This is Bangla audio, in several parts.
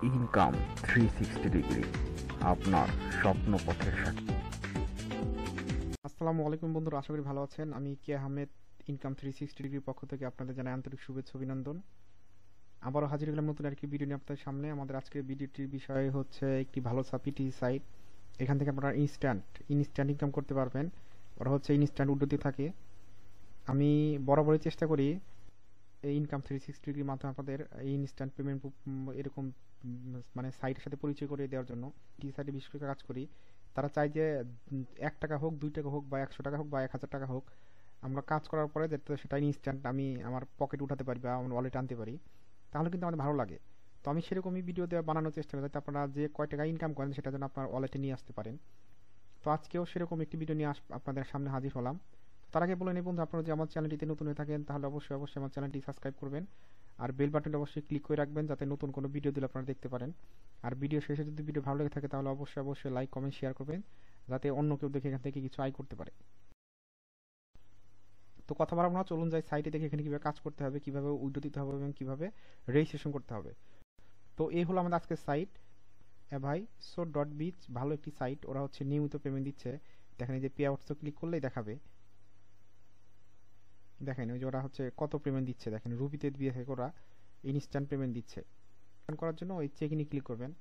ইনকাম 360 ডিগ্রি, আপনার স্বপ্ন পথের সাথী। আসসালামু আলাইকুম বন্ধুরা, আশা করি ভালো আছেন। আমি কে আহমেদ, ইনকাম 360 ডিগ্রির পক্ষ থেকে আপনাদের জানাই আন্তরিক শুভেচ্ছা অভিনন্দন। আবারও হাজির হলাম নতুন আরেকটি ভিডিও নিয়ে আপনাদের সামনে। আমাদের আজকের ভিডিওটির বিষয় হচ্ছে একটি ভালো সাপিটি সাইট। এখান থেকে আপনারা ইনস্ট্যান্ট ইনকাম করতে পারবেন। ওরা হচ্ছে ইনস্ট্যান্ট উড্ডতি থাকে। আমি বরাবরই চেষ্টা করি এই ইনকাম 360 ডিগ্রির মাধ্যমে আপনাদের এই ইনস্ট্যান্ট পেমেন্ট এরকম মানে সাইটের সাথে পরিচয় করে দেওয়ার জন্য। টি সাইটে বিশেষ করে কাজ করি, তারা চায় যে 1 টাকা হোক, 2 টাকা হোক, বা 100 টাকা হোক, বা 1000 টাকা হোক, আমরা কাজ করার পরে যাতে সেটা ইনস্ট্যান্ট আমি আমার পকেট উঠাতে পারি বা আমার ওয়ালেট আনতে পারি, তাহলে কিন্তু আমাদের ভালো লাগে। তো আমি সেরকমই ভিডিও দেওয়া বানানোর চেষ্টা করি যাতে আপনারা যে কয় টাকা ইনকাম করেন সেটা যেন আপনার ওয়ালেটে নিয়ে আসতে পারেন। তো আজকেও সেরকম একটি ভিডিও নিয়ে আপনাদের সামনে হাজির হলাম। তার আগে বলে নেই বন্ধু, আপনারা যদি আমার চ্যানেলটিতে নতুন হয়ে থাকেন তাহলে অবশ্যই আমার চ্যানেলটি সাবস্ক্রাইব করবেন, আর বেল বাটনটা অবশ্যই ক্লিক করে রাখবেন যাতে নতুন কোনো ভিডিও দিলে আপনারা দেখতে পারেন। আর ভিডিও শেষে যদি ভিডিও ভালো লেগে থাকে তাহলে অবশ্যই লাইক, কমেন্ট, শেয়ার করবেন যাতে অন্য কেউ দেখে এখান থেকে কিছু আয় করতে পারে। তো কথা বাড়াবো না, চলুন যাই সাইটে দেখে এখানে কীভাবে কাজ করতে হবে, কীভাবে উইড্রো দিতে হবে এবং কীভাবে রেজিস্ট্রেশন করতে হবে। তো এই হলো আমাদের আজকের সাইট aviso.b.এই। ভালো একটি সাইট, ওরা হচ্ছে নিয়মিত পেমেন্ট দিচ্ছে। দেখেন এই যে পে আউটস ক্লিক করলেই দেখাবে, দেখেন ওই যে ওরা হচ্ছে কত পেমেন্ট দিচ্ছে। দেখেন রুপিতে দিয়ে থেকে ওরা ইনস্ট্যান্ট পেমেন্ট দিচ্ছে। করার জন্য ওই চেক ইনে ক্লিক করবেন।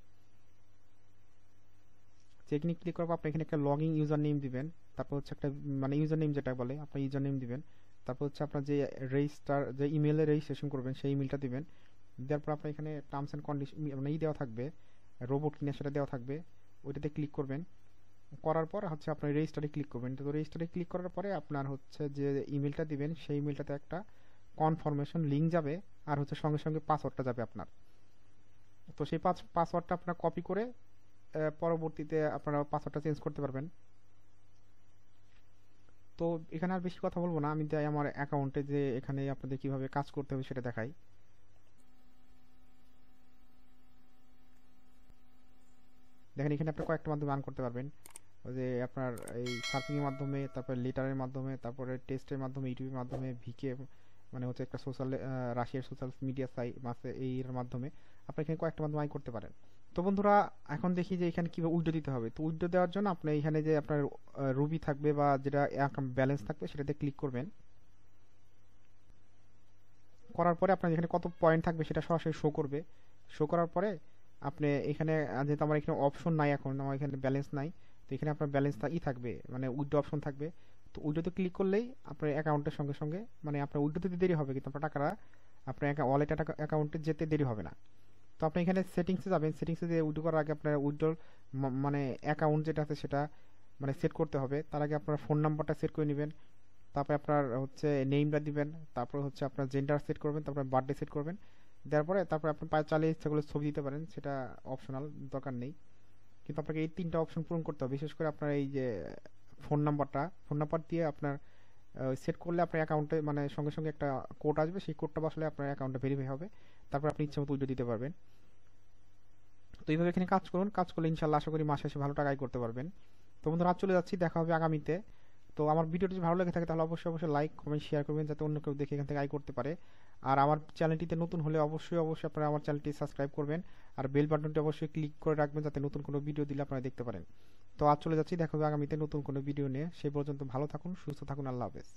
চেক ইনে ক্লিক করার পর আপনি এখানে একটা লগইন ইউজার নেম দিবেন। তারপর হচ্ছে একটা মানে ইউজার নেম যেটা বলে আপনার ইউজার নেম দিবেন। তারপর হচ্ছে আপনার যে যে ইমেলে রেজিস্ট্রেশন করবেন সেই ইমেলটা দিবেন। দেওয়ার পর আপনার এখানে টার্মস অ্যান্ড কন্ডিশন মানে দেওয়া থাকবে, রোবট কিনা সেটা দেওয়া থাকবে, ওইটাতে ক্লিক করবেন। করার পর হচ্ছে আপনার রেজিস্টারে ক্লিক করবেন। তো রেজিস্টারে ক্লিক করার পরে আপনার হচ্ছে যে ইমেলটা দিবেন সেই ইমেলটাতে একটা কনফার্মেশন লিঙ্ক যাবে, আর হচ্ছে সঙ্গে সঙ্গে পাসওয়ার্ডটা যাবে আপনার। তো সেই পাসওয়ার্ডটা আপনার কপি করে পরবর্তীতে আপনারা পাসওয়ার্ডটা চেঞ্জ করতে পারবেন। তো এখানে আর বেশি কথা বলবো না, আমি যাই আমার অ্যাকাউন্টে যে এখানে আপনাদের কিভাবে কাজ করতে হবে সেটা দেখাই। দেখেন এখানে আপনি কয়েকটা মাধ্যমে আর্ন করতে পারবেন। ওই যে আপনার এই সার্ফিং এর মাধ্যমে, তারপরে লেটারের মাধ্যমে, তারপরে টেস্টের মাধ্যমে, ইউটিউবের মাধ্যমে, ভিকে মানে হচ্ছে একটা রাশিয়ার সোশ্যাল মিডিয়া সাইট আছে, এর মাধ্যমে আপনি এখানে কয়েকটা মাধ্যমে আয় করতে পারেন। তো বন্ধুরা এখন দেখি যে এখানে কিভাবে উইড্রো দিতে হবে। তো উইড্রো দেওয়ার জন্য আপনি এখানে যে আপনার রুবি থাকবে বা যেটা ব্যালেন্স থাকবে সেটাতে ক্লিক করবেন। করার পরে আপনার এখানে কত পয়েন্ট থাকবে সেটা সরাসরি শো করবে। শো করার পরে আপনি এখানে যেহেতু আমার এখানে অপশন নাই, এখন আমার এখানে ব্যালেন্স নাই, তো এখানে আপনার ব্যালেন্স থাকবে মানে উইথড্র অপশন থাকবে। তো উইথড্রোতে ক্লিক করলেই আপনার অ্যাকাউন্টের সঙ্গে সঙ্গে মানে আপনার উইথড্রো দিতে দেরি হবে, কিন্তু আপনার টাকাটা আপনার ওয়ালেট অ্যাকাউন্টে যেতে দেরি হবে না। তো আপনি এখানে সেটিংসে যাবেন। সেটিংসে যে উইথড্র করার আগে আপনার উইথড্র মানে অ্যাকাউন্ট যেটা আছে সেটা মানে সেট করতে হবে। তার আগে আপনার ফোন নাম্বারটা সেট করে নেবেন, তারপরে আপনার হচ্ছে নেমটা দিবেন, তারপর হচ্ছে আপনার জেন্ডার সেট করবেন, তারপরে বার্থডে সেট করবেন। দেওয়ার পরে তারপর আপনি চালিয়ে ইচ্ছা করলে ছবি দিতে পারেন, সেটা অপশনাল, দরকার নেই। কিন্তু আপনাকে এই 3টা অপশন পূরণ করতে হবে। বিশেষ করে আপনার এই যে ফোন নাম্বার দিয়ে আপনার সেট করলে আপনার অ্যাকাউন্টে মানে সঙ্গে সঙ্গে একটা কোড আসবে, সেই কোডটা বসলে আপনার অ্যাকাউন্টটা ভেরিফাই হবে, তারপর আপনি ইচ্ছা মতো উইথড্র দিতে পারবেন। তো এইভাবে এখানে কাজ করুন, কাজ করলে ইনশাল্লাহ আশা করি মাসে এসে ভালো টাকা আয় করতে পারবেন। তো বন্ধুরা আজ চলে যাচ্ছি, দেখা হবে আগামীতে। তো আমার ভিডিওটি যদি ভালো লেগে থাকে তাহলে অবশ্যই লাইক, কমেন্ট, শেয়ার করবেন যাতে অন্য কেউ দেখে এখান থেকে আয় করতে পারে। আর আমার চ্যানেলটিতে নতুন হলে অবশ্যই আপনারা আমার চ্যানেলটি সাবস্ক্রাইব করবেন, আর বেল বাটনটি অবশ্যই ক্লিক করে রাখবেন যাতে নতুন কোনো ভিডিও দিলে আপনারা দেখতে পারেন। তো আজ চলে যাচ্ছি, দেখা হবে আগামীতে নতুন কোনো ভিডিও নিয়ে। সেই পর্যন্ত ভালো থাকুন, সুস্থ থাকুন, আল্লাহ হাফেজ।